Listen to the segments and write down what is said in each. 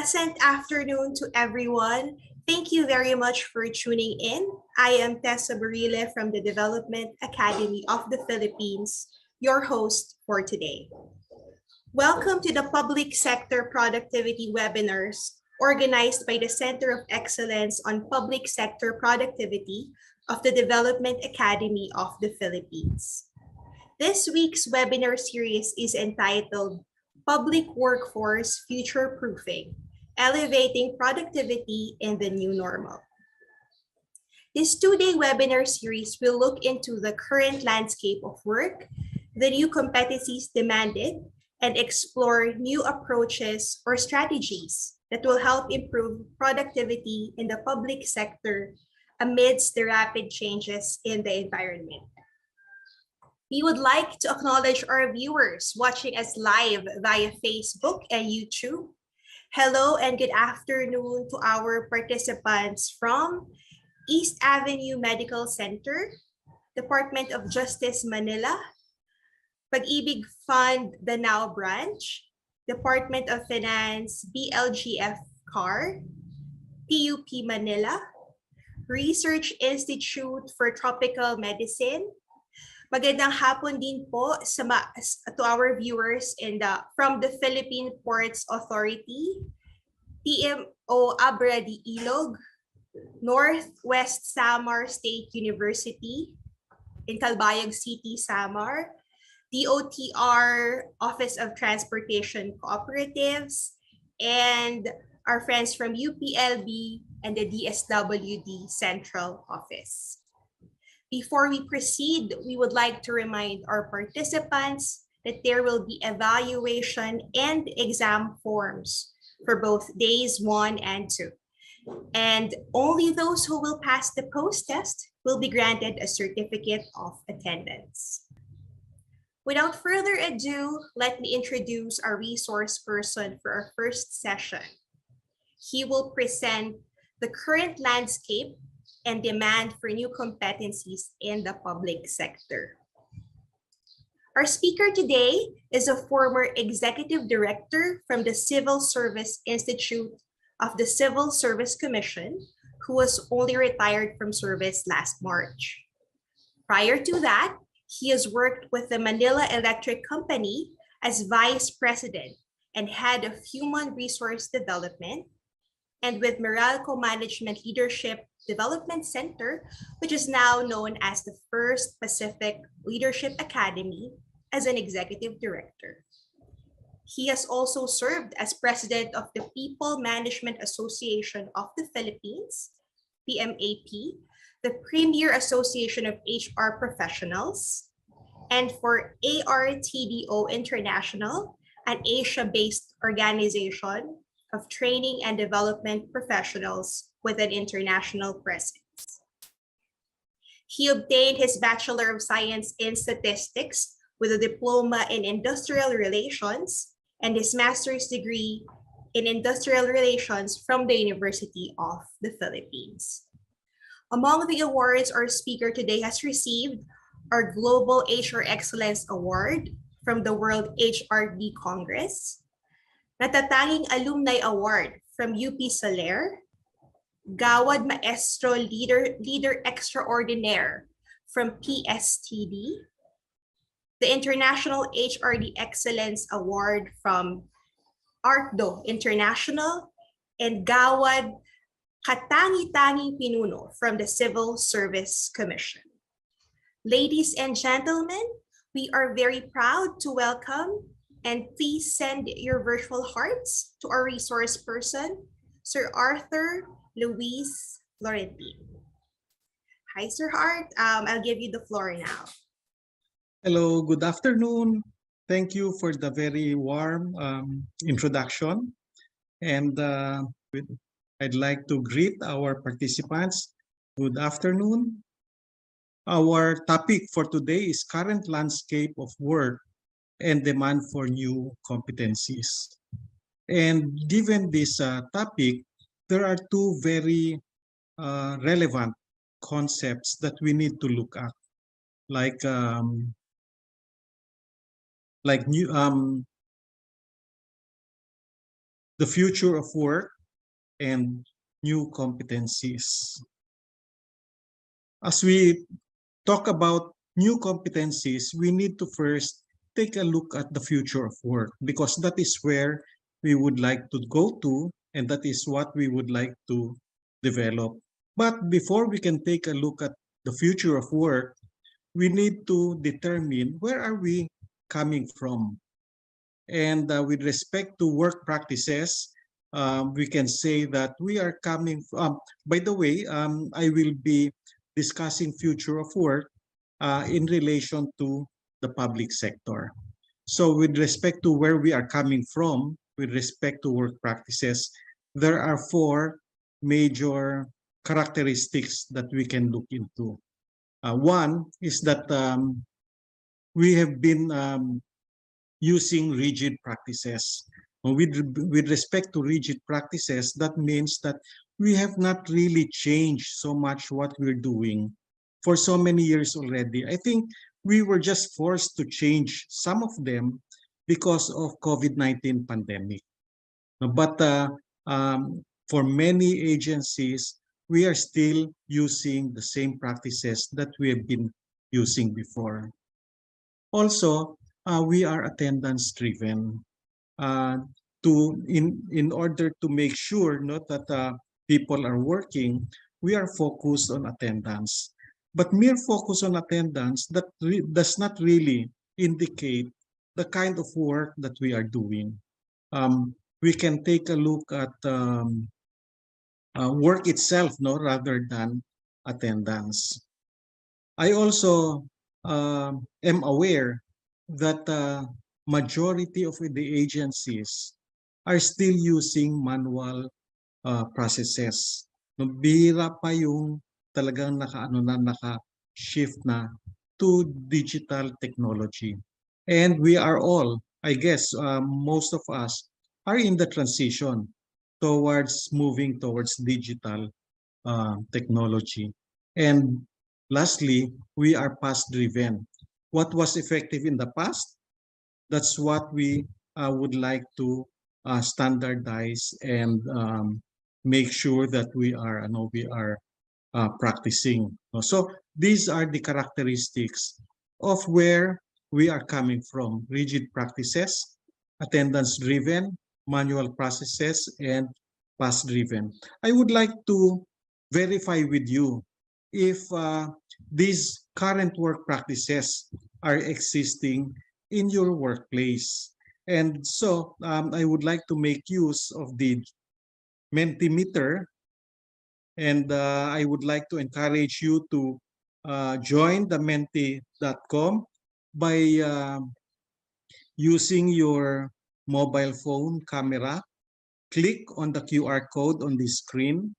Pleasant afternoon to everyone. Thank you very much for tuning in. I am Tessa Barile from the Development Academy of the Philippines, your host for today. Welcome to the Public Sector Productivity Webinars organized by the Center of Excellence on Public Sector Productivity of the Development Academy of the Philippines. This week's webinar series is entitled Public Workforce Futureproofing, Elevating Productivity in the New Normal. This two-day webinar series will look into the current landscape of work, the new competencies demanded, and explore new approaches or strategies that will help improve productivity in the public sector amidst the rapid changes in the environment. We would like to acknowledge our viewers watching us live via Facebook and YouTube. Hello and good afternoon to our participants from East Avenue Medical Center, Department of Justice Manila, Pag-ibig Fund Danao Branch, Department of Finance BLGF CAR, PUP Manila, Research Institute for Tropical Medicine. Magandang hapon din po to our viewers from the Philippine Ports Authority, TMO Abra de Ilog, Northwest Samar State University in Calbayog City, Samar, DOTR Office of Transportation Cooperatives, and our friends from UPLB and the DSWD Central Office. Before we proceed, we would like to remind our participants that there will be evaluation and exam forms for both days 1 and 2. And only those who will pass the post-test will be granted a certificate of attendance. Without further ado, let me introduce our resource person for our first session. He will present the current landscape and demand for new competencies in the public sector. Our speaker today is a former executive director from the Civil Service Institute of the Civil Service Commission, who was only retired from service last March. Prior to that, he has worked with the Manila Electric Company as vice president and head of human resource development, and with Meralco Management Leadership Development Center, which is now known as the First Pacific Leadership Academy, as an executive director. He has also served as president of the People Management Association of the Philippines, PMAP, the premier association of HR professionals, and for ARTDO International, an Asia-based organization of training and development professionals with an international presence. He obtained his Bachelor of Science in Statistics with a diploma in Industrial Relations and his master's degree in Industrial Relations from the University of the Philippines. Among the awards our speaker today has received are Global HR Excellence Award from the World HRD Congress, Natatanging Alumni Award from UP Soler, Gawad Maestro Leader Extraordinaire from PSTD, the International HRD Excellence Award from ARCDO International, and Gawad Katangi-Tanging Pinuno from the Civil Service Commission. Ladies and gentlemen, we are very proud to welcome, and please send your virtual hearts to our resource person, Sir Arthur Luis Florentin. Hi, Sir Art. I'll give you the floor now. Hello, good afternoon. Thank you for the very warm introduction. And I'd like to greet our participants. Good afternoon. Our topic for today is current landscape of work and demand for new competencies. And given this topic, there are two very relevant concepts that we need to look at, like the future of work, and new competencies. As we talk about new competencies, we need to first take a look at the future of work because that is where we would like to go to and that is what we would like to develop. But before we can take a look at the future of work, we need to determine where are we coming from. And with respect to work practices, we can say that we are coming from, by the way, I will be discussing future of work in relation to the public sector. So with respect to where we are coming from, with respect to work practices, there are four major characteristics that we can look into. One is that we have been using rigid practices. With respect to rigid practices, that means that we have not really changed so much what we're doing for so many years already. I think we were just forced to change some of them because of COVID-19 pandemic. But for many agencies, we are still using the same practices that we have been using before. Also, we are attendance driven. Uh, in order to make sure not that people are working, we are focused on attendance. But mere focus on attendance does not really indicate the kind of work that we are doing. We can take a look at work itself, no, rather than attendance. I also am aware that majority of the agencies are still using manual processes. No, bihira pa yung talagang naka-shift na to digital technology. And we are all, I guess, most of us are in the transition towards moving towards digital technology. And lastly, we are past driven. What was effective in the past, that's what we would like to standardize and make sure that we are practicing. So these are the characteristics of where we are coming from: rigid practices, attendance driven, manual processes, and past driven. I would like to verify with you if these current work practices are existing in your workplace. And so I would like to make use of the Mentimeter, and I would like to encourage you to join the menti.com by using your mobile phone camera. Click on the QR code on the screen,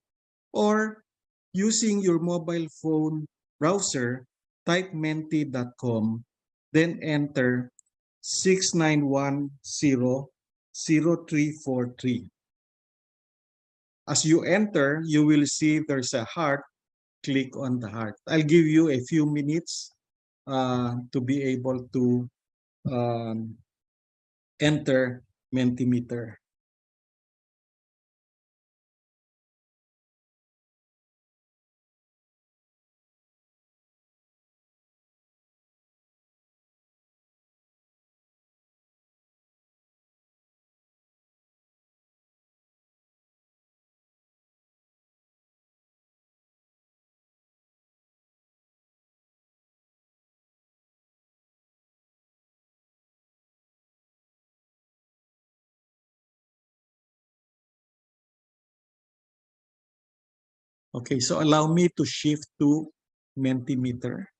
or using your mobile phone browser, type menti.com, then enter 69100343. As you enter, you will see there's a heart. Click on the heart. I'll give you a few minutes to be able to um, enter Mentimeter. Okay, so allow me to shift to Mentimeter.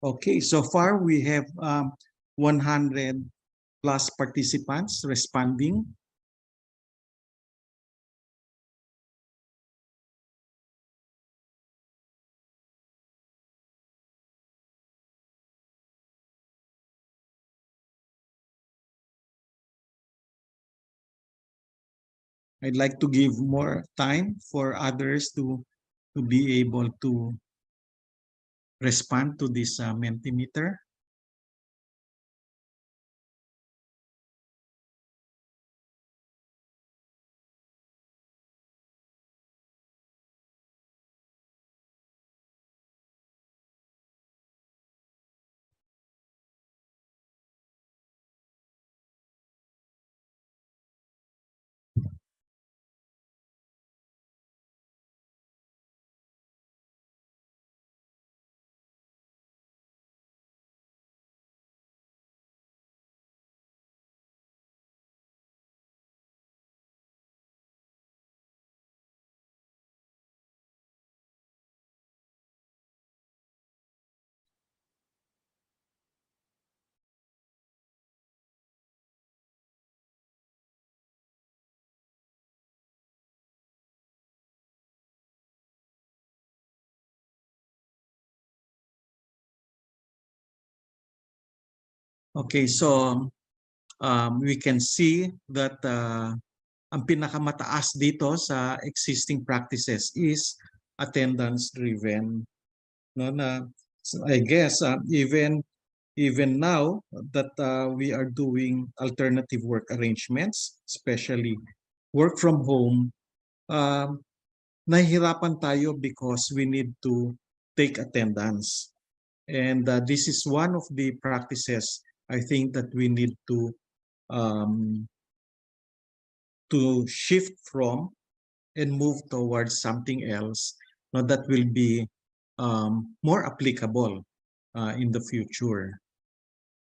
Okay, so far we have 100 plus participants responding. I'd like to give more time for others to be able to respond to this Mentimeter. Okay, so we can see that ang pinakamataas dito sa existing practices is attendance driven. No, so I guess even now that we are doing alternative work arrangements, especially work from home, um, nahihirapan tayo because we need to take attendance. And this is one of the practices I think that we need um, to shift from and move towards something else, no, that will be more applicable in the future.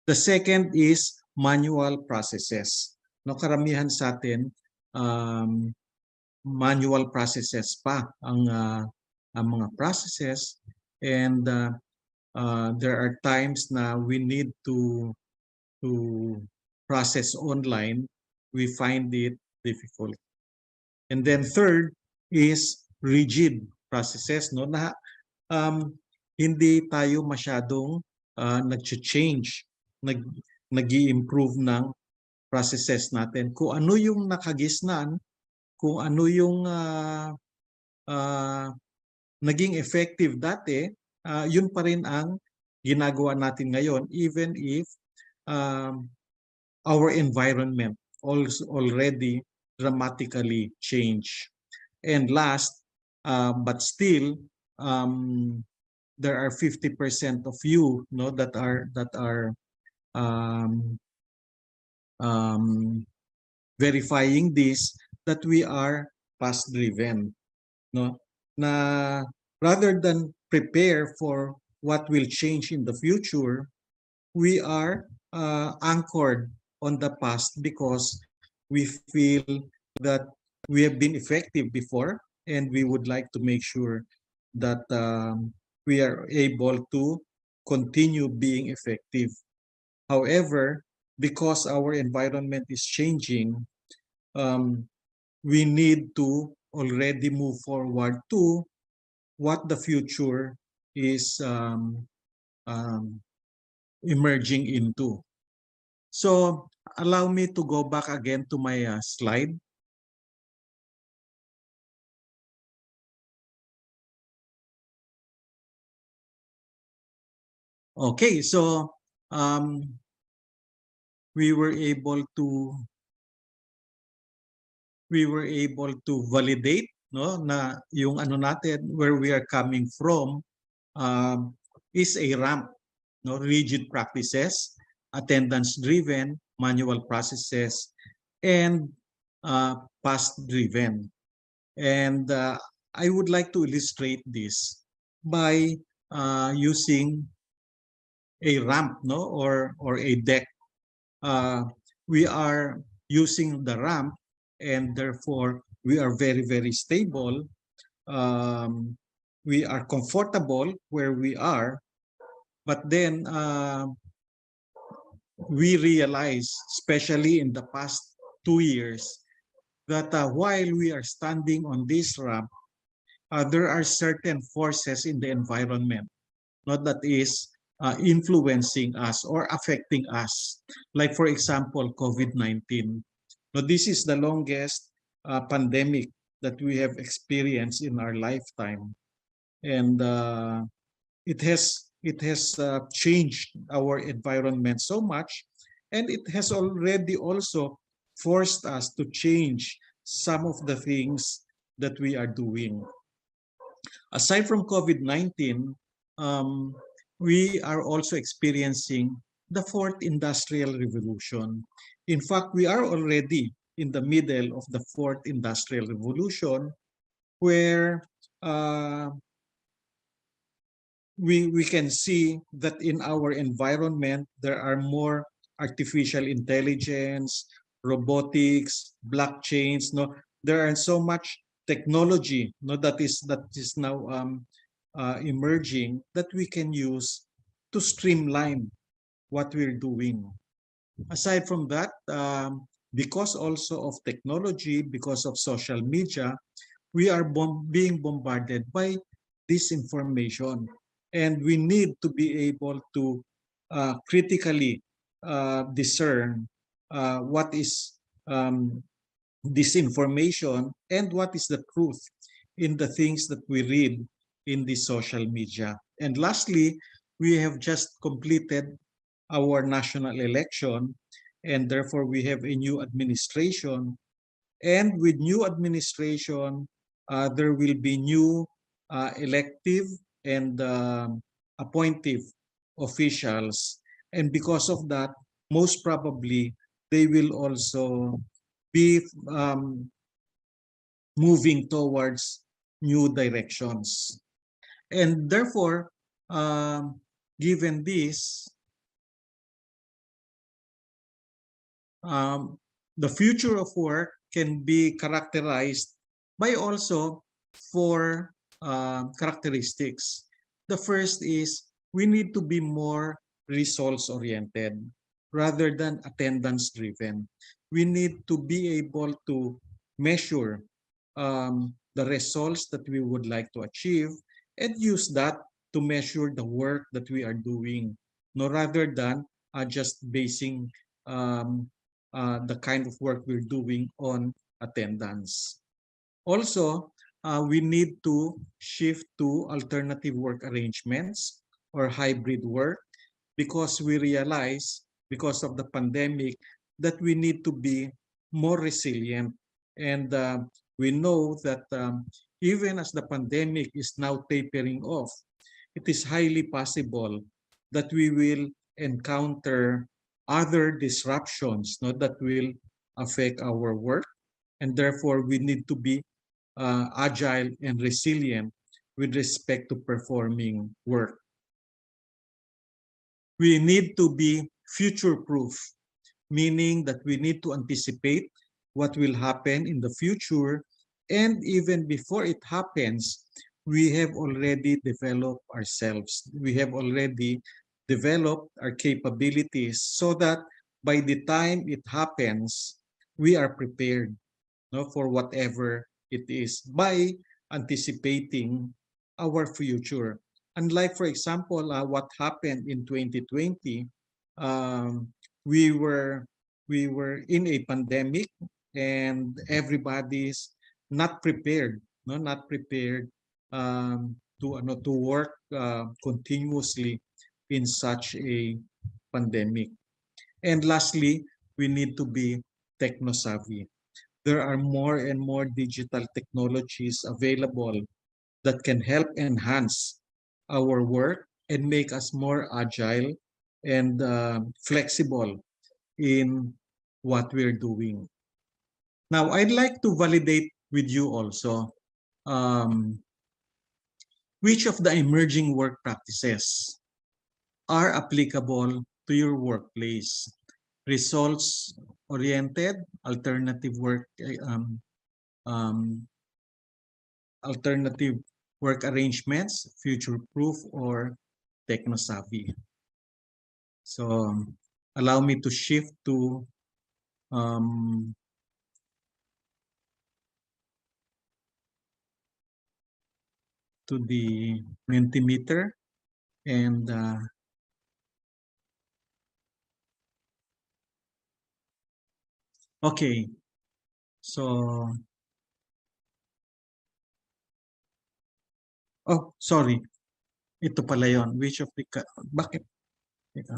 The second is manual processes. No, karamihan sa atin, um, manual processes pa ang mga processes, and there are times na we need to process online. We find it difficult. And then third is rigid processes, no, na hindi tayo masyadong nag-change, nag nag-i-improve ng processes natin. Kung ano yung nakagisnan, kung ano yung uh, naging effective dati, yun pa rin ang ginagawa natin ngayon, even if um, our environment also already dramatically changed. And last, but still, um, there are 50% of you, no, that are um, um, verifying this, that we are past driven, no, na rather than prepare for what will change in the future, we are anchored on the past because we feel that we have been effective before, and we would like to make sure that we are able to continue being effective. However, because our environment is changing, um, we need to already move forward to what the future is emerging into. So allow me to go back again to my slide. Okay, so um, we were able to validate, no, na yung ano natin, where we are coming from, is a ramp, no, rigid practices, attendance driven, manual processes, and past driven. And I would like to illustrate this by using a ramp, no, or a deck. We are using the ramp, and therefore we are very, very stable. We are comfortable where we are, but then we realize, especially in the past 2 years, that while we are standing on this ramp, there are certain forces in the environment, not that is influencing us or affecting us. Like for example, COVID-19. Now, this is the longest pandemic that we have experienced in our lifetime. And it has changed our environment so much, and it has already also forced us to change some of the things that we are doing. Aside from COVID-19, um, we are also experiencing the fourth industrial revolution. In fact, we are already in the middle of the fourth industrial revolution, where uh, we can see that in our environment, there are more artificial intelligence, robotics, blockchains. No, there are so much technology. No, that is now emerging that we can use to streamline what we're doing. Aside from that, because also of technology, because of social media, we are being bombarded by disinformation, and we need to be able to critically discern what is disinformation and what is the truth in the things that we read in the social media. And lastly, we have just completed our national election, and therefore we have a new administration. And with new administration, there will be new elective and appointive officials. And because of that, most probably, they will also be moving towards new directions. And therefore, given this, um, the future of work can be characterized by also four characteristics. The first is we need to be more results oriented rather than attendance driven. We need to be able to measure the results that we would like to achieve and use that to measure the work that we are doing, no, rather than just basing the kind of work we're doing on attendance. Also, we need to shift to alternative work arrangements or hybrid work, because we realize, because of the pandemic, that we need to be more resilient. And we know that even as the pandemic is now tapering off, it is highly possible that we will encounter other disruptions, no, that will affect our work. And therefore, we need to be agile and resilient with respect to performing work. We need to be future-proof, meaning that we need to anticipate what will happen in the future. And even before it happens, we have already developed ourselves. We have already developed our capabilities so that by the time it happens, we are prepared, no, for whatever it is by anticipating our future. Unlike, for example, what happened in 2020, um, we were we were in a pandemic, and everybody's not prepared, no, not prepared to work continuously in such a pandemic. And lastly, we need to be techno savvy. There are more and more digital technologies available that can help enhance our work and make us more agile and flexible in what we're doing. Now, I'd like to validate with you also um, which of the emerging work practices are applicable to your workplace. Results oriented, alternative work um, alternative work arrangements, future-proof, or techno-savvy. So allow me to shift um, to the Mentimeter, and okay. So Oh, sorry. Ito pala yon. Which of the... Bakit? Teka.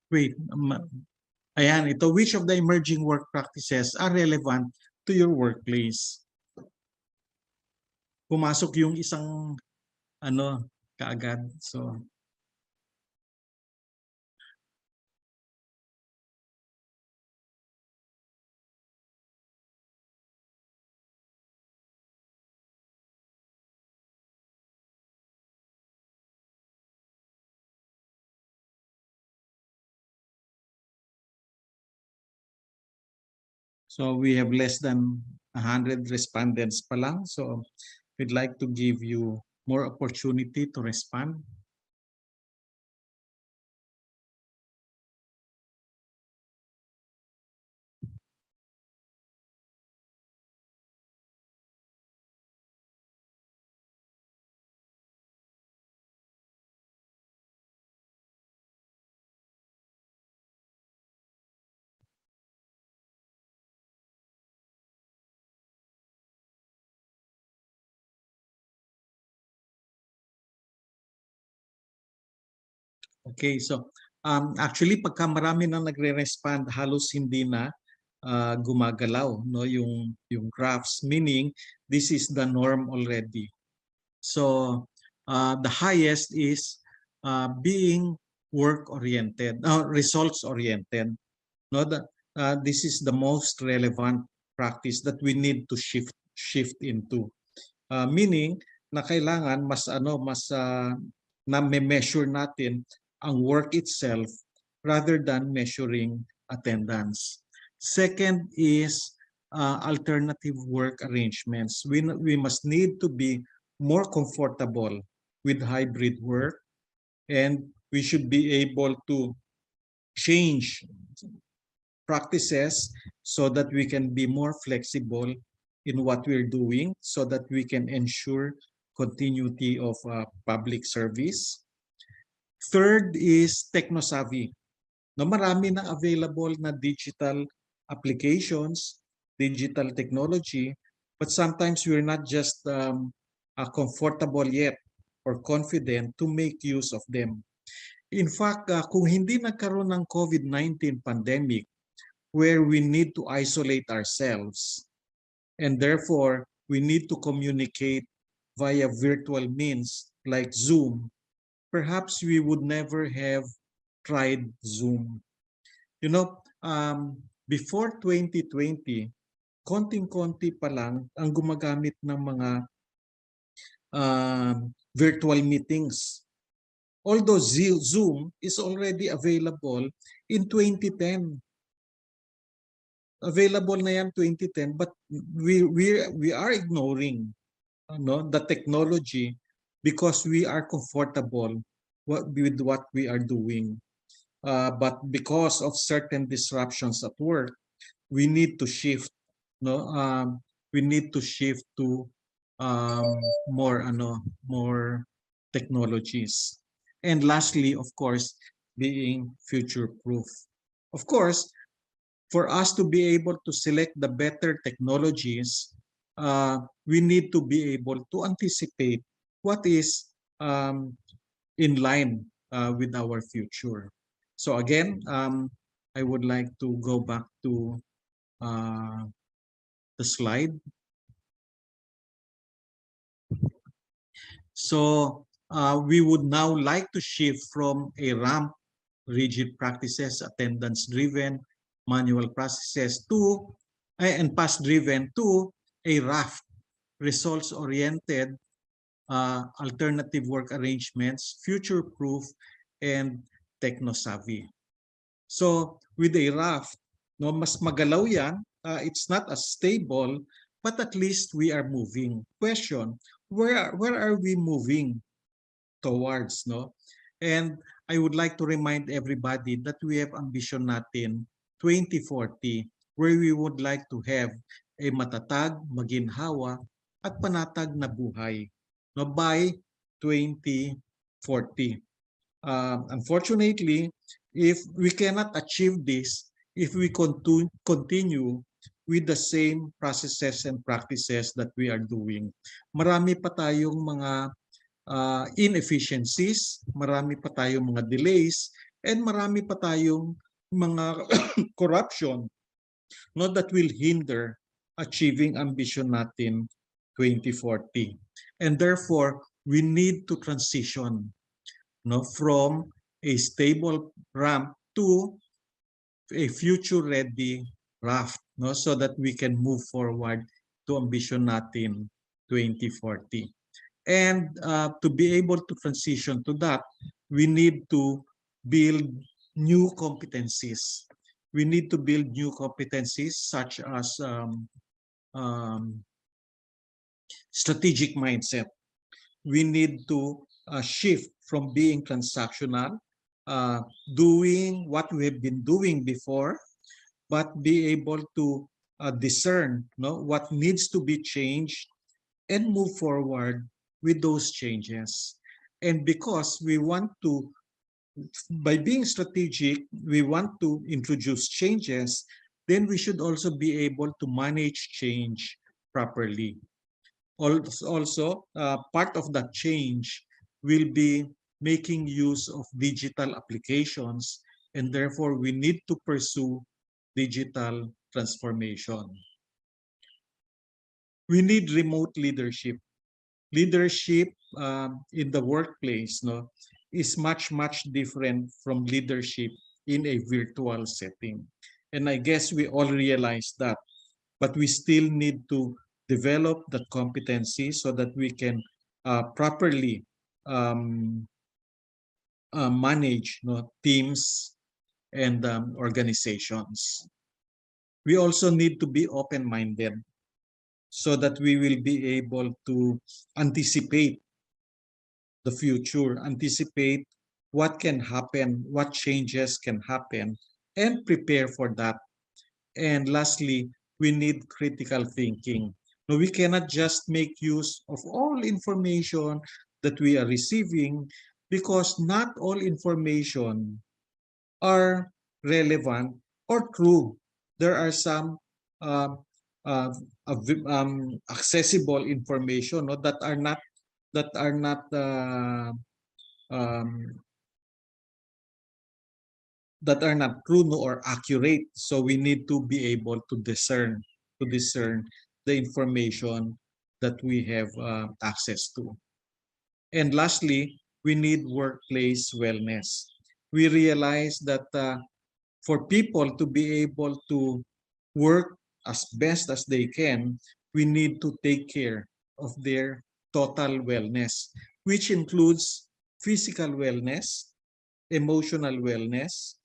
Wait. Ayan, ito. Which of the emerging work practices are relevant to your workplace? Pumasok yung isang kaagad. So, we have less than 100 respondents pa lang. So we'd like to give you more opportunity to respond. Okay, so actually pagka marami nang nagre-respond, halos hindi na gumagalaw yung graphs, meaning this is the norm already. So the highest is being work oriented, results oriented. No, this is the most relevant practice that we need to shift into. Meaning na kailangan mas na measure natin ang work itself rather than measuring attendance. Second is alternative work arrangements. We must need to be more comfortable with hybrid work, and we should be able to change practices so that we can be more flexible in what we're doing so that we can ensure continuity of public service. Third is techno-savvy. No, marami na available na digital applications, digital technology, but sometimes we're not just comfortable yet or confident to make use of them. In fact, kung hindi nagkaroon ng COVID-19 pandemic, where we need to isolate ourselves, and therefore we need to communicate via virtual means like Zoom, perhaps we would never have tried Zoom. You know, before 2020, konting-konti pa lang ang gumagamit ng mga virtual meetings. Although Zoom is already available in 2010. Available na yan 2010, but we are ignoring the technology because we are comfortable with what we are doing. But because of certain disruptions at work, we need to shift. We need to shift to more technologies. And lastly, of course, being future proof. Of course, for us to be able to select the better technologies, we need to be able to anticipate what is in line with our future. So again, I would like to go back to the slide. So we would now like to shift from a ramp, rigid practices, attendance-driven, manual processes to, and past-driven to a raft, results-oriented, alternative work arrangements, future-proof, and techno-savvy. So with a raft, no, mas magalaw yan. It's not as stable, but at least we are moving. Question, where are we moving towards, no? And I would like to remind everybody that we have ambition natin 2040 where we would like to have a matatag, maginhawa, at panatag na buhay, no, by 2040. Unfortunately, if we cannot achieve this, if we continue with the same processes and practices that we are doing, marami pa tayong mga inefficiencies, marami pa tayong mga delays, and marami pa tayong mga corruption, no, that will hinder achieving ambition natin 2040. And therefore, we need to transition, no, from a stable ramp to a future ready raft, no, so that we can move forward to ambition natin 2040. And to be able to transition to that, we need to build new competencies. We need to build new competencies such as um, strategic mindset. We need to shift from being transactional, doing what we have been doing before, but be able to discern, no, what needs to be changed and move forward with those changes. And because we want to, by being strategic, we want to introduce changes, then we should also be able to manage change properly. Also, part of that change will be making use of digital applications, and therefore we need to pursue digital transformation. We need remote leadership. Leadership in the workplace, no, is much different from leadership in a virtual setting. And I guess we all realize that, but we still need to develop that competency so that we can properly manage, no, teams and organizations. We also need to be open-minded so that we will be able to anticipate the future, anticipate what can happen, what changes can happen, and prepare for that. And lastly, we need critical thinking. No, we cannot just make use of all information that we are receiving because not all information are relevant or true. There are some uh, uh, accessible information, no, that are not um, that are not true, no, or accurate. So we need to be able to discern the information that we have access to. And lastly, we need workplace wellness. We realize that for people to be able to work as best as they can, we need to take care of their total wellness, which includes physical wellness, emotional wellness,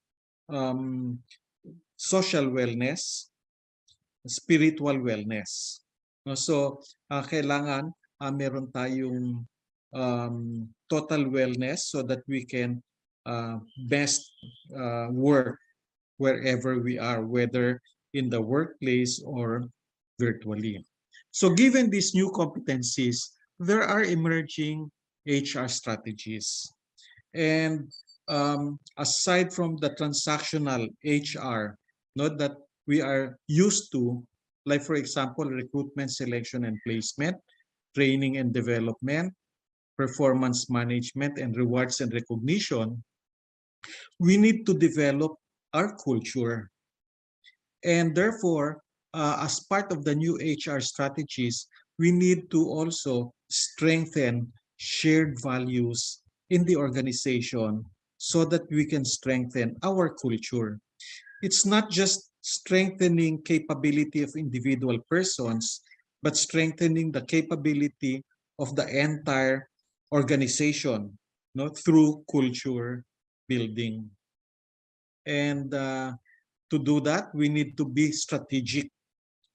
um, social wellness, spiritual wellness. No, so, kailangan meron tayong total wellness so that we can best work wherever we are, whether in the workplace or virtually. So given these new competencies, there are emerging HR strategies. And aside from the transactional HR, not that we are used to, like for example, recruitment, selection and placement, training and development, performance management, and rewards and recognition, we need to develop our culture. And therefore, as part of the new HR strategies, we need to also strengthen shared values in the organization so that we can strengthen our culture. It's not just strengthening capability of individual persons, but strengthening the capability of the entire organization, no, through culture building. And to do that, we need to be strategic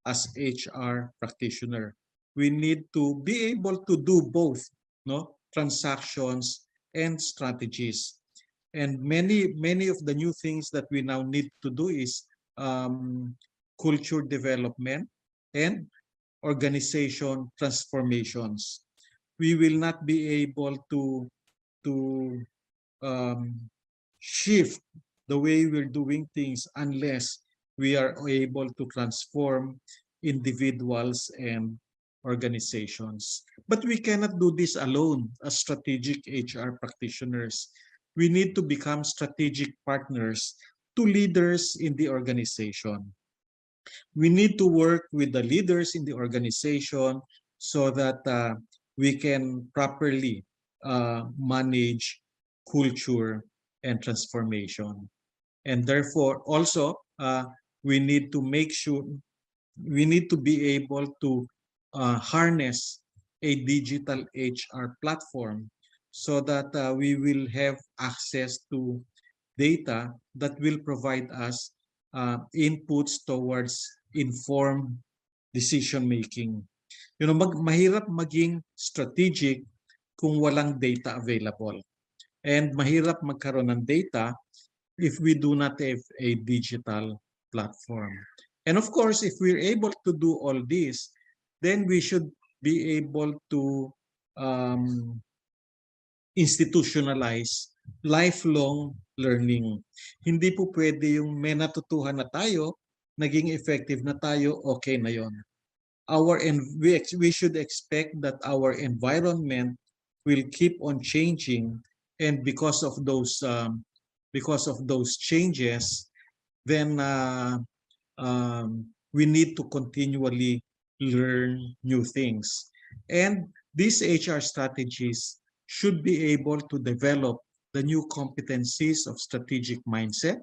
as HR practitioner. We need to be able to do both, no, transactions and strategies. And many of the new things that we now need to do is culture development, and organization transformations. We will not be able to shift the way we're doing things unless we are able to transform individuals and organizations. But we cannot do this alone as strategic HR practitioners. We need to become strategic partners to leaders in the organization. We need to work with the leaders in the organization so that we can properly manage culture and transformation. And therefore, also, we need to make sure we need to be able to harness a digital HR platform so that we will have access to data that will provide us inputs towards informed decision making. Mahirap maging strategic kung walang data available. And mahirap magkaroon ng data if we do not have a digital platform. And of course, if we're able to do all this, then we should be able to um, institutionalize lifelong learning. Hindi po pwede yung may natutuhan na tayo, naging effective na tayo, okay na yon. We should expect that our environment will keep on changing, and because of those changes, then we need to continually learn new things. And these HR strategies should be able to develop the new competencies of strategic mindset,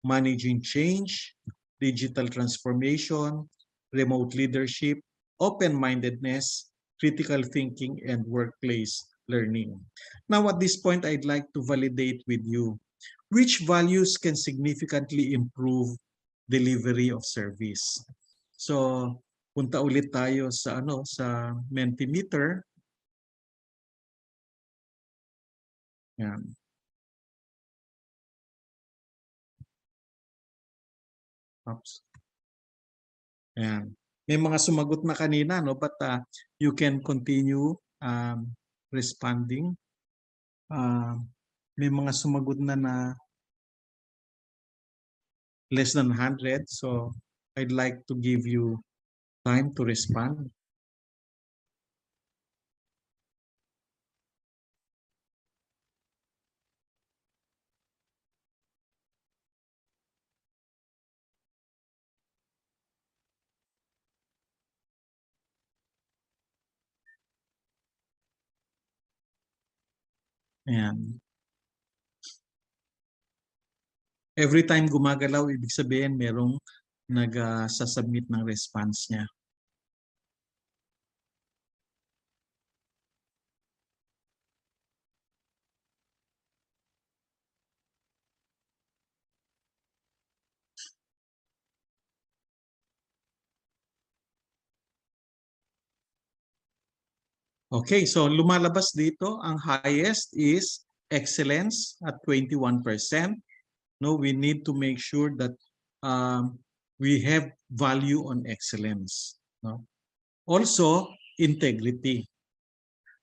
managing change, digital transformation, remote leadership, open-mindedness, critical thinking, and workplace learning. Now, at this point, I'd like to validate with you which values can significantly improve delivery of service. So, punta ulit tayo sa Mentimeter. Yan. Oops. Yan. May mga sumagot na kanina, no? But you can continue responding. May mga sumagot na less than 100. So, I'd like to give you time to respond. Ayan. Every time gumagalaw, ibig sabihin merong nag-submit ng response niya. Okay, so lumalabas dito, ang highest is excellence at 21%. No, we need to make sure that we have value on excellence. No? Also, integrity.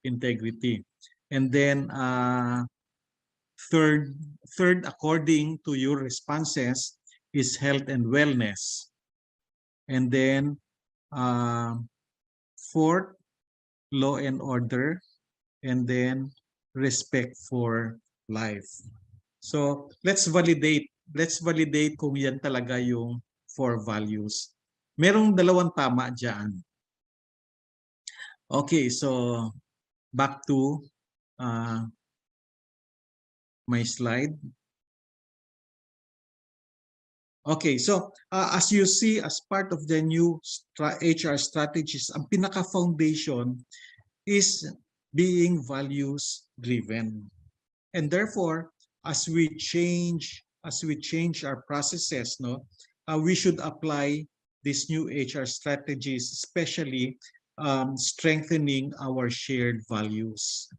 And then third, according to your responses, is health and wellness. And then fourth, law and order, and then respect for life. So let's validate kung yan talaga yung 4 values. Merong dalawang tama dyan. Okay, so back to my slide. Okay, so as you see, as part of the new HR strategies, ang pinaka-foundation is being values-driven. And therefore, as we change our processes, we should apply these new HR strategies, especially strengthening our shared values.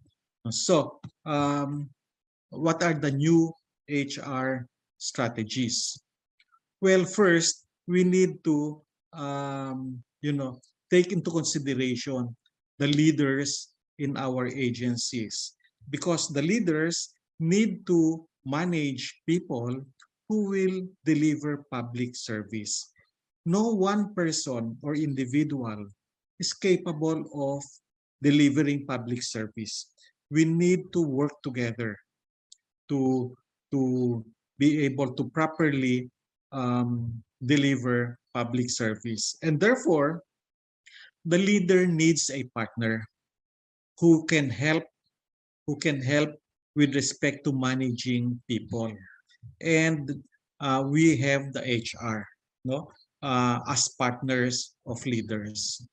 So, what are the new HR strategies? Well, first, we need to take into consideration the leaders in our agencies, because the leaders need to manage people who will deliver public service. No one person or individual is capable of delivering public service. We need to work together to to be able to properly deliver public service. And therefore, the leader needs a partner who can help with respect to managing people. And we have the HR, no, as partners of leaders.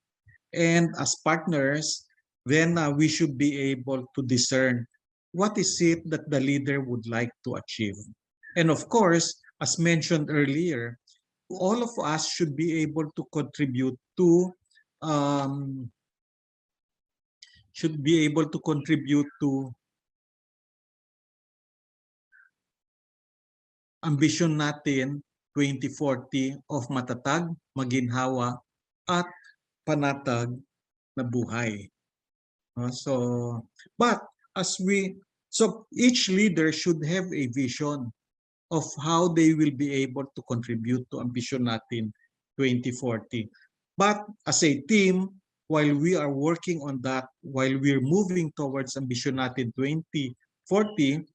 And as partners, then we should be able to discern what is it that the leader would like to achieve. And of course, as mentioned earlier, all of us should be able to contribute to um, ambisyon natin 2040 of matatag, maginhawa, at panatag na buhay. So, but as we, so each leader should have a vision of how they will be able to contribute to ambisyon natin 2040. But as a team, while we are working on that, while we're moving towards ambisyon natin 2040,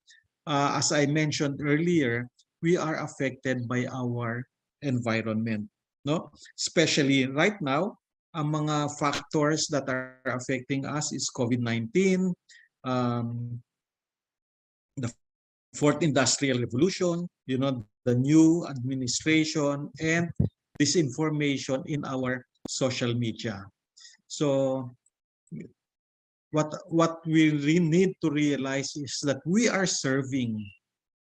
as I mentioned earlier, we are affected by our environment. No? Especially right now, ang mga factors that are affecting us is COVID-19, um, the fourth industrial revolution, the new administration, and disinformation in our social media. So what we really need to realize is that we are serving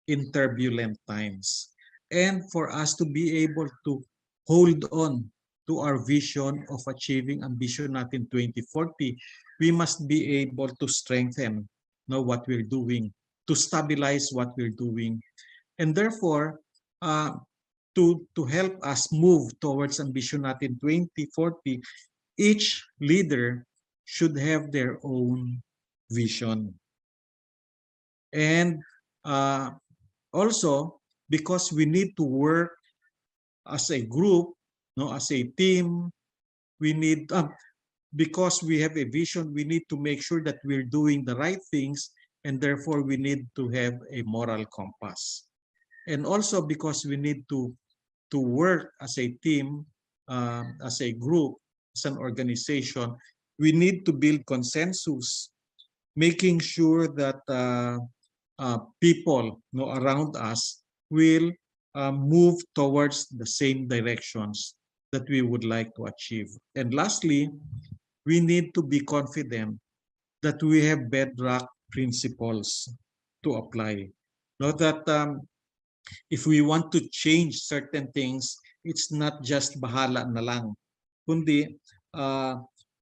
in turbulent times. And for us to be able to hold on to our vision of achieving ambition natin 2040, we must be able to strengthen what we're doing, to stabilize what we're doing. And therefore, to help us move towards ambition natin 2040, each leader should have their own vision. And also, because we need to work as a group, as a team, we need, because we have a vision, we need to make sure that we're doing the right things, and therefore we need to have a moral compass. And also because we need to work as a team, as a group, as an organization, we need to build consensus, making sure that people around us will move towards the same directions that we would like to achieve. And lastly, we need to be confident that we have bedrock principles to apply. Not that if we want to change certain things, it's not just bahala na lang. Kundi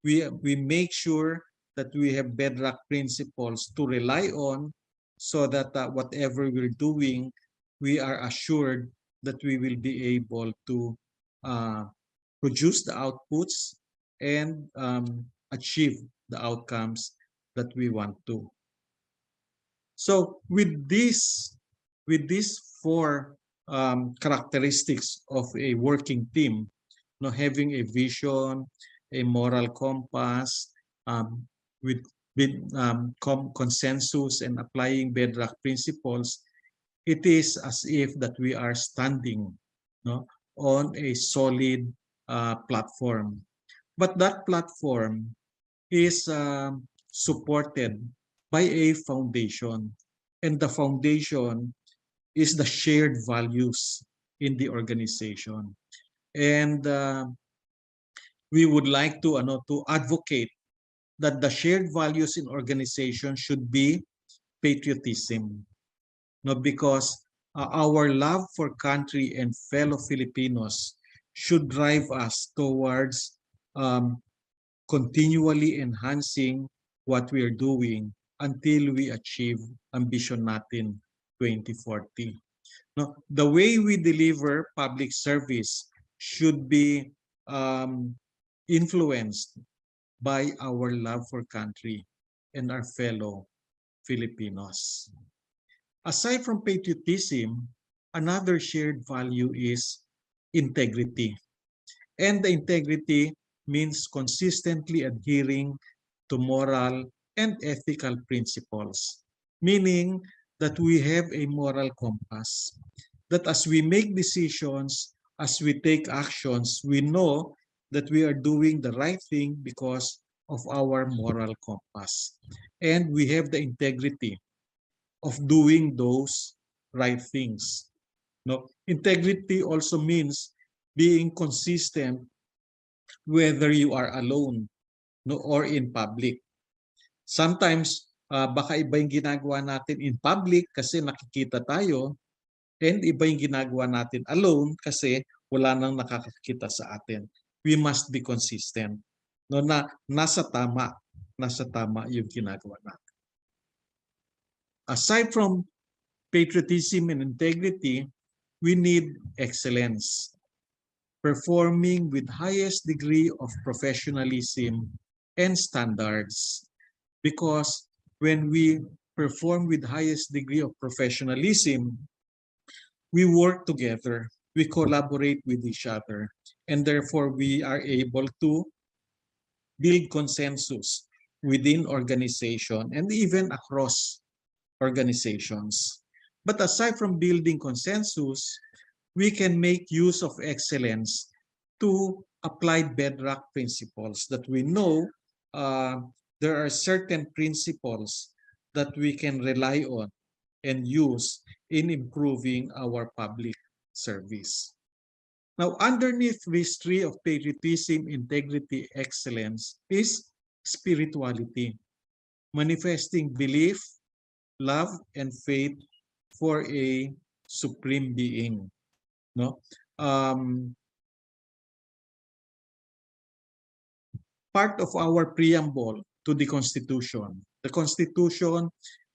we make sure that we have bedrock principles to rely on, so that whatever we're doing, we are assured that we will be able to produce the outputs and achieve the outcomes that we want to. So with these four characteristics of a working team, having a vision, a moral compass, with consensus and applying bedrock principles, it is as if that we are standing on a solid platform. But that platform is supported by a foundation. And the foundation is the shared values in the organization. And we would like to advocate that the shared values in organization should be patriotism. Because our love for country and fellow Filipinos should drive us towards continually enhancing what we are doing until we achieve ambition natin 2040. The way we deliver public service should be influenced by our love for country and our fellow Filipinos. Aside from patriotism, another shared value is integrity. And the integrity means consistently adhering to moral and ethical principles, meaning that we have a moral compass, that as we make decisions, as we take actions, we know that we are doing the right thing because of our moral compass. And we have the integrity of doing those right things. No, integrity also means being consistent whether you are alone, no, or in public. Sometimes baka iba yung ginagawa natin in public kasi nakikita tayo, and iba yung ginagawa natin alone kasi wala nang nakakakita sa atin. We must be consistent. No, na nasa tama yung ginagawa natin. Aside from patriotism and integrity, we need excellence, performing with highest degree of professionalism and standards. Because when we perform with highest degree of professionalism, we work together, we collaborate with each other, and therefore we are able to build consensus within organization and even across organizations. But aside from building consensus, we can make use of excellence to apply bedrock principles that we know there are certain principles that we can rely on and use in improving our public service. Now, underneath this tree of patriotism, integrity, excellence is spirituality, manifesting belief, love, and faith for a supreme being. No, part of our preamble to the Constitution. The Constitution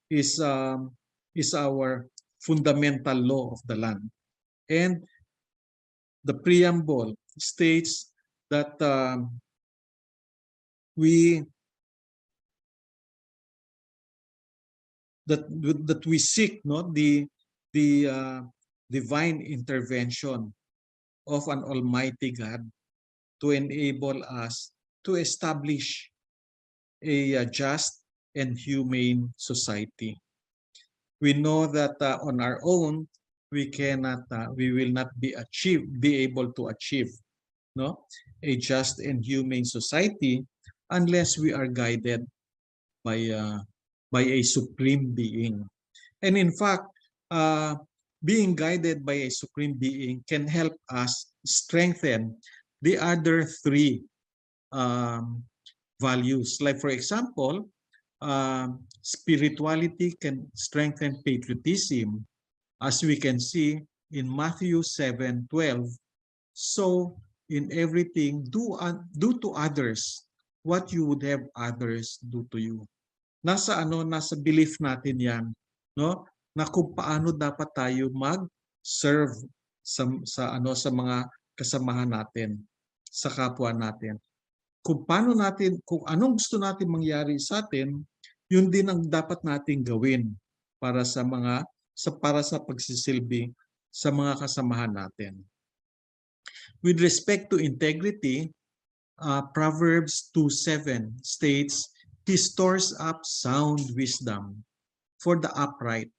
is our fundamental law of the land, and the preamble states that we seek the divine intervention of an Almighty God to enable us to establish a just and humane society. We know that on our own we will not be able to achieve a just and humane society unless we are guided by a supreme being. And in fact, being guided by a supreme being can help us strengthen the other three values. Like for example, spirituality can strengthen patriotism, as we can see in Matthew 7:12. So in everything, do to others what you would have others do to you. Nasa belief natin 'yan, no? Na kung paano dapat tayo mag-serve sa mga kasamahan natin, sa kapwa natin. Kung anong gusto natin mangyari sa atin, yun din ang dapat nating gawin para sa pagsisilbi sa mga kasamahan natin. With respect to integrity, Proverbs 2:7 states, "He stores up sound wisdom for the upright.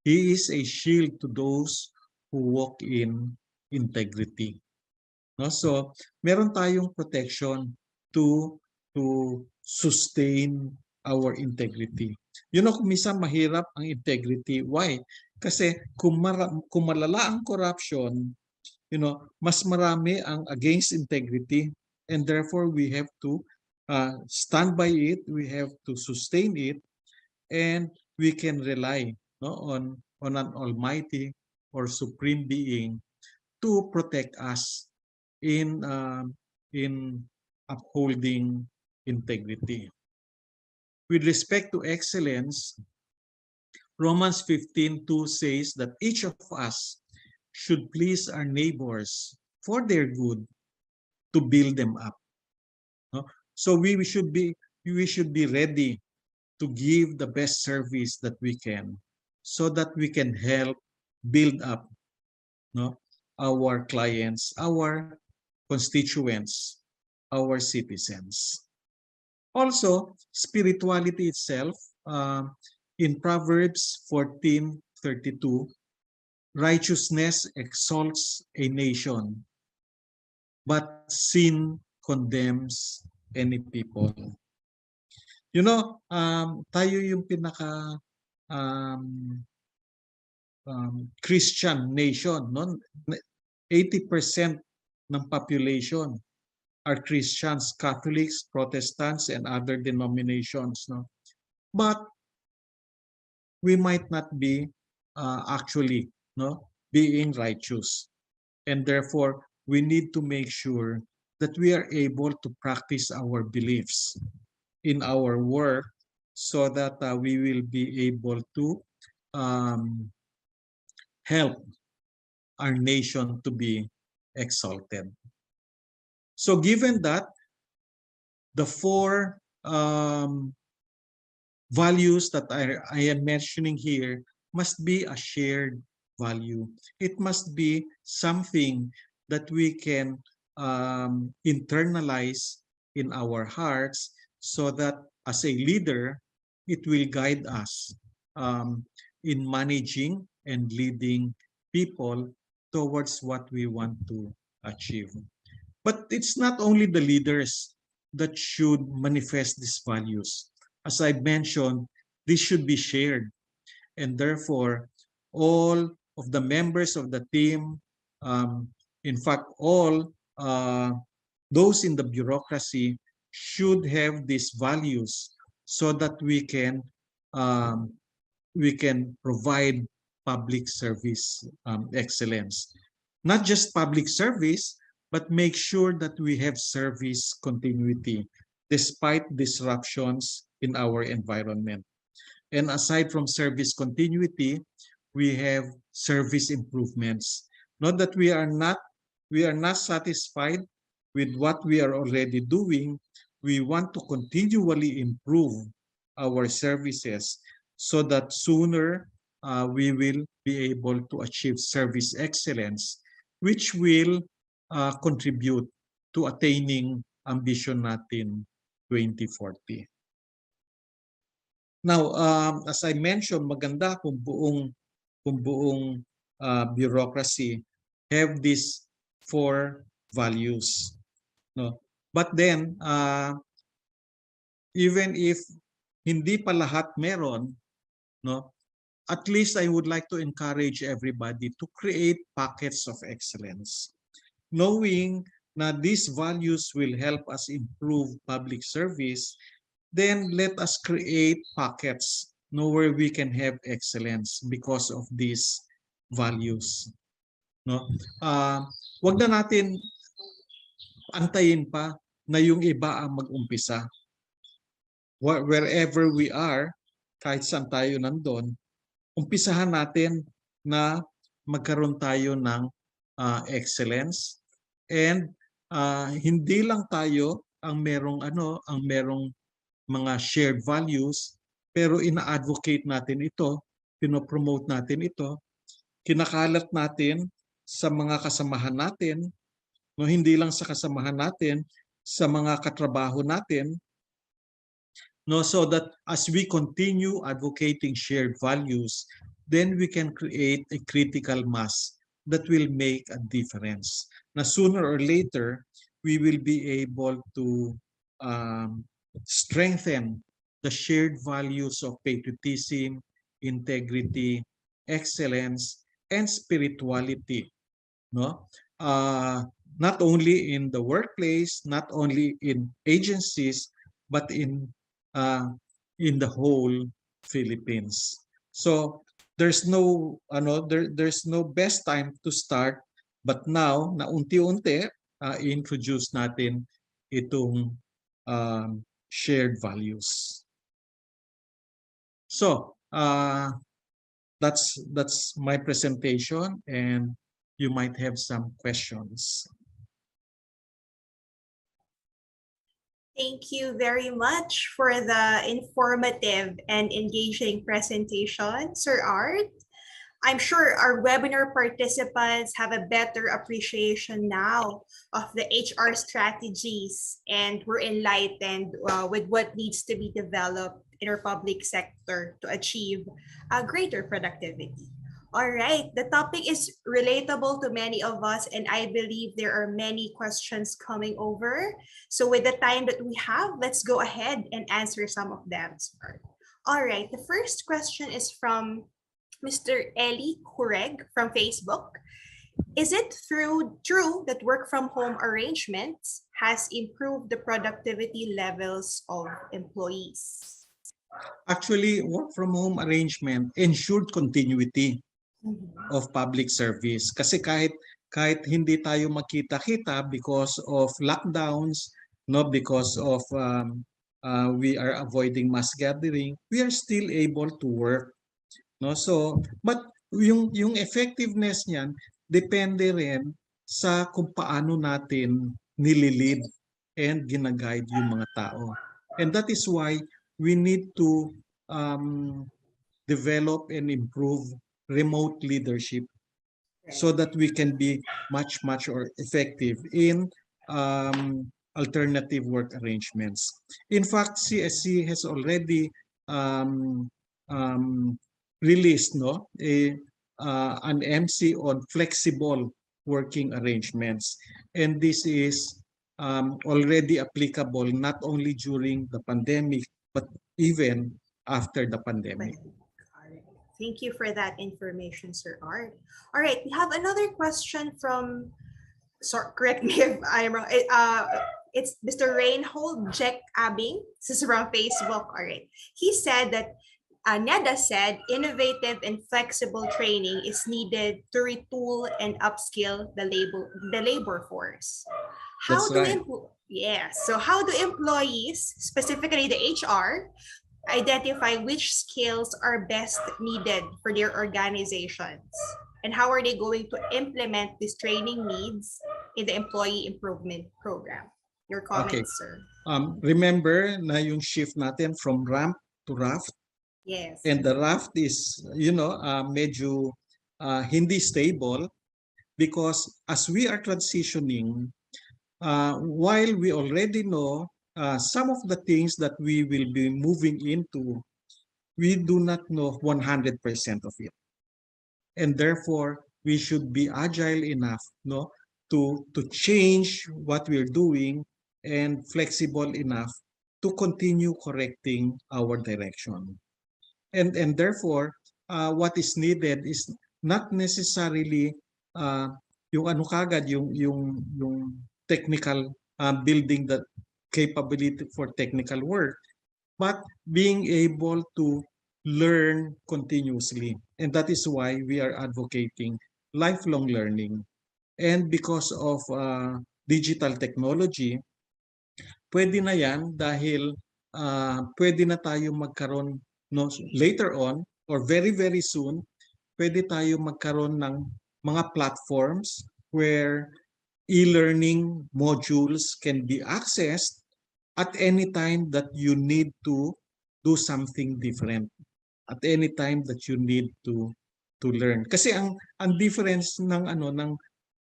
He is a shield to those who walk in integrity." No? So, meron tayong protection to sustain our integrity. Kung minsan mahirap ang integrity. Why? Kasi kung malala ang corruption, mas marami ang against integrity, and therefore we have to stand by it, we have to sustain it, and we can rely on an almighty or supreme being to protect us in upholding integrity. With respect to excellence, Romans 15:2 says that each of us should please our neighbors for their good to build them up. No? So we should be ready to give the best service that we can so that we can help build up, no, our clients, our constituents, our citizens. Also, spirituality itself, in Proverbs 14:32, righteousness exalts a nation, but sin condemns any people. You know, tayo yung pinaka um, Christian nation, no? 80% ng population are Christians, Catholics, Protestants, and other denominations, no? But we might not be actually, no, being righteous. And therefore, we need to make sure that we are able to practice our beliefs in our work so that we will be able to um, help our nation to be exalted. So given that, the four values that I am mentioning here must be a shared value. It must be something that we can internalize in our hearts so that as a leader, it will guide us um, in managing and leading people towards what we want to achieve. But it's not only the leaders that should manifest these values. As I mentioned, this should be shared. And therefore, all of the members of the team, um, in fact, all those in the bureaucracy should have these values so that um, we can provide public service excellence. Not just public service, but make sure that we have service continuity despite disruptions in our environment. And aside from service continuity, we have service improvements. Not that we are not satisfied with what we are already doing. We want to continually improve our services so that sooner we will be able to achieve service excellence, which will contribute to attaining ambition natin 2040. Now, as I mentioned, maganda kung buong bureaucracy have these four values, no? But then, even if hindi pa lahat meron, no? At least I would like to encourage everybody to create pockets of excellence, knowing na these values will help us improve public service. Then let us create pockets, no, where we can have excellence because of these values, no. Wag na natin antayin pa na yung iba ang mag-umpisa. Wherever we are, kahit saan tayo nandun, umpisahan natin na magkaroon tayo ng excellence, and hindi lang tayo ang merong mga shared values, pero ina-advocate natin ito, pinopromote natin ito, kinakalat natin sa mga kasamahan natin, no, hindi lang sa kasamahan natin, sa mga katrabaho natin, no, so that as we continue advocating shared values, then we can create a critical mass that will make a difference. Na sooner or later, we will be able to strengthen the shared values of patriotism, integrity, excellence, and spirituality, no? Not only in the workplace, not only in agencies, but uh, in the whole Philippines. So there's there's no best time to start, but now na unti-unti introduce natin itong shared values. So that's my presentation, and you might have some questions. Thank you very much for the informative and engaging presentation, Sir Art. I'm sure our webinar participants have a better appreciation now of the HR strategies, and we're enlightened with what needs to be developed in our public sector to achieve a greater productivity. All right, the topic is relatable to many of us, and I believe there are many questions coming over. So with the time that we have, let's go ahead and answer some of them. All right, the first question is from Mr. Eli Kureg from Facebook. Is it true that work from home arrangements has improved the productivity levels of employees? Actually, work from home arrangement ensured continuity of public service. Kasi kahit hindi tayo makita-kita because of lockdowns, no, because of we are avoiding mass gathering, we are still able to work, no. So, but yung effectiveness niyan depende rin sa kung paano natin nililid and ginaguide yung mga tao. And that is why we need to um, develop and improve remote leadership so that we can be much more effective in alternative work arrangements. In fact, CSC has already um, um, released an MC on flexible working arrangements, and this is already applicable not only during the pandemic but even after the pandemic. Thank you for that information, Sir Art. All right, we have another question from, sorry, correct me if I'm wrong. It's Mr. Reinhold Jack Abing. This is from Facebook. All right. He said that Neda said innovative and flexible training is needed to retool and upskill the labor force. That's right. So how do employees, specifically the HR, identify which skills are best needed for their organizations? And how are they going to implement these training needs in the employee improvement program? Your comments, sir. Remember na yung shift natin from ramp to raft? Yes. And the raft is, medyo hindi stable because as we are transitioning, while we already know some of the things that we will be moving into, we do not know 100% of it. And therefore, we should be agile enough to change what we're doing and flexible enough to continue correcting our direction. And therefore, what is needed is not necessarily yung ano kagad, yung technical building the capability for technical work, but being able to learn continuously. And that is why we are advocating lifelong learning. And because of digital technology, pwede na yan dahil pwede na tayo magkaroon later on or very soon, pwede tayo magkaroon ng mga platforms where e-learning modules can be accessed at any time that you need to do something different, at any time that you need to learn. Kasi ang difference ng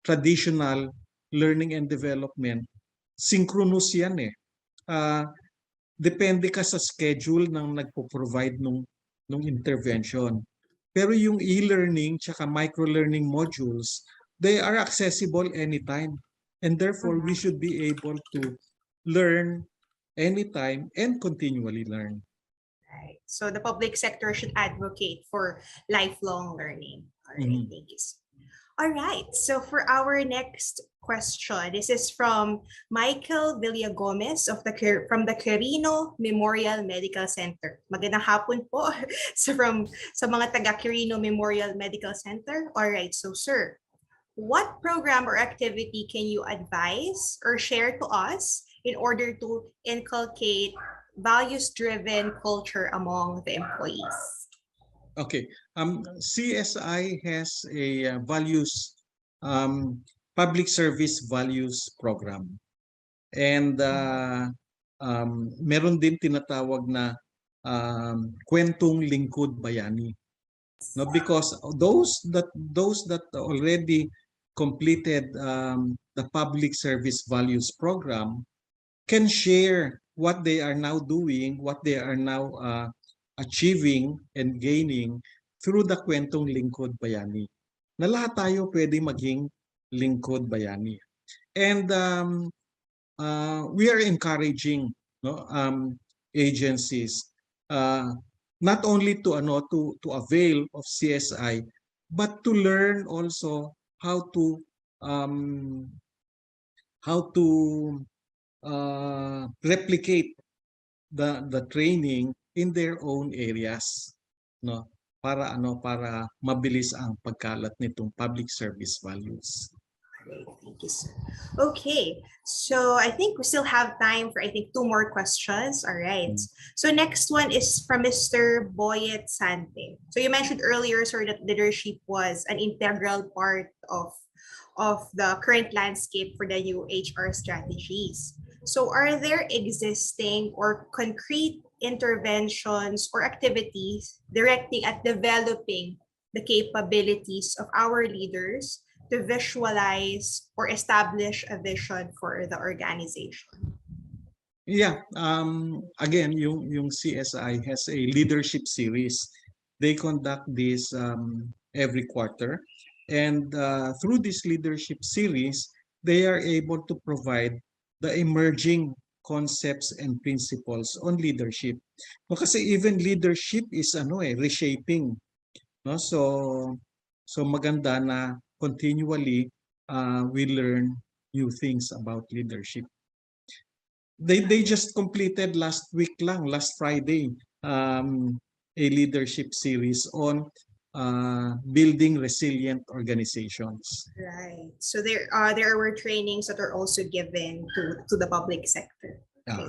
traditional learning and development, synchronous yan eh. Depende ka sa schedule ng nagpo-provide nung intervention. Pero yung e-learning tsaka micro-learning modules, they are accessible anytime. And therefore, we should be able to learn anytime and continually learn. Right. So the public sector should advocate for lifelong learning. All right, thank you. All right, so for our next question, this is from Michael Villagomez from the Quirino Memorial Medical Center. Magandang hapon po sa mga taga Quirino Memorial Medical Center. All right, so sir, what program or activity can you advise or share to us in order to inculcate values-driven culture among the employees? Okay, CSI has a values public service values program. And meron din tinatawag na kwentong lingkod bayani. No, because those that already completed the public service values program can share what they are now doing, what they are now achieving and gaining through the kwentong lingkod bayani. Na lahat tayo pwede maging lingkod bayani. And we are encouraging, no, agencies not only to avail of CSI, but to learn also how to um, replicate the training in their own areas, no, para mabilis ang pagkalat nitong public service values. Great, thank you, sir. Okay, so I think we still have time for, I think, two more questions. All right. So next one is from Mr. Boyet Sante. So you mentioned earlier, sir, that leadership was an integral part of the current landscape for the new HR strategies. So are there existing or concrete interventions or activities directing at developing the capabilities of our leaders to visualize or establish a vision for the organization? Yeah, again, yung CSI has a leadership series. They conduct this every quarter. And through this leadership series, they are able to provide the emerging concepts and principles on leadership. No, kasi even leadership is reshaping. No? So maganda na continually we learn new things about leadership. They just completed last Friday, a leadership series on building resilient organizations. Right. So there were trainings that are also given to the public sector. Okay.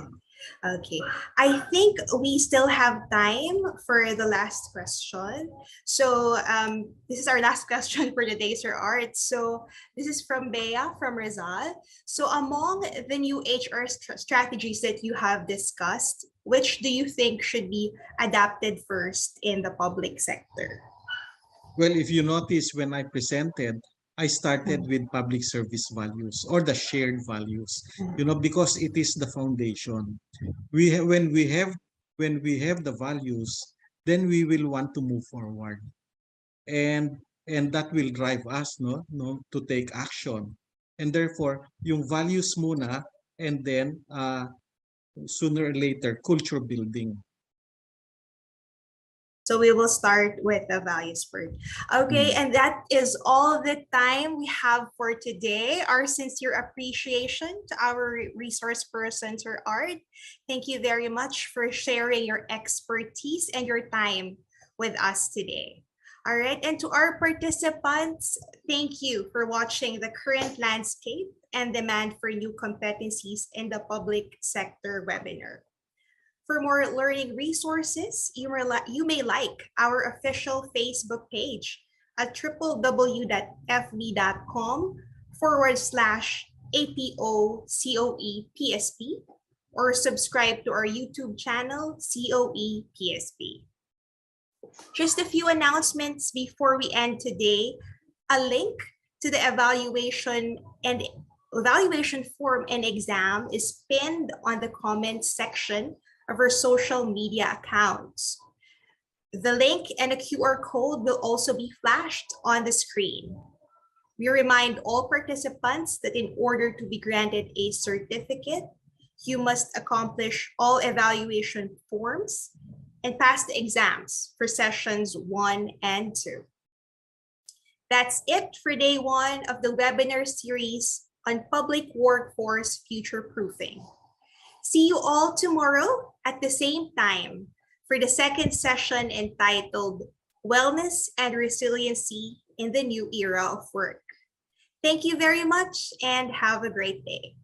Okay. I think we still have time for the last question. So this is our last question for the day, Sir Art. So this is from Bea from Rizal. So among the new HR strategies that you have discussed, which do you think should be adapted first in the public sector? Well, if you notice when I presented, I started with public service values or the shared values, because it is the foundation. When we have the values, then we will want to move forward, and that will drive us, to take action. And therefore, yung values muna, and then sooner or later, culture building. So we will start with the values first. Okay, and that is all the time we have for today. Our sincere appreciation to our resource person, Sir Art. Thank you very much for sharing your expertise and your time with us today. All right, and to our participants, thank you for watching the current landscape and demand for new competencies in the public sector webinar. For more learning resources, you may like our official Facebook page at www.fb.com/APOCOEPSP or subscribe to our YouTube channel, COEPSP. Just a few announcements before we end today. A link to the evaluation form and exam is pinned on the comments section of our social media accounts. The link and a QR code will also be flashed on the screen. We remind all participants that in order to be granted a certificate, you must accomplish all evaluation forms and pass the exams for sessions 1 and 2. That's it for day 1 of the webinar series on public workforce future-proofing. See you all tomorrow at the same time for the second session entitled Wellness and Resiliency in the New Era of Work. Thank you very much and have a great day.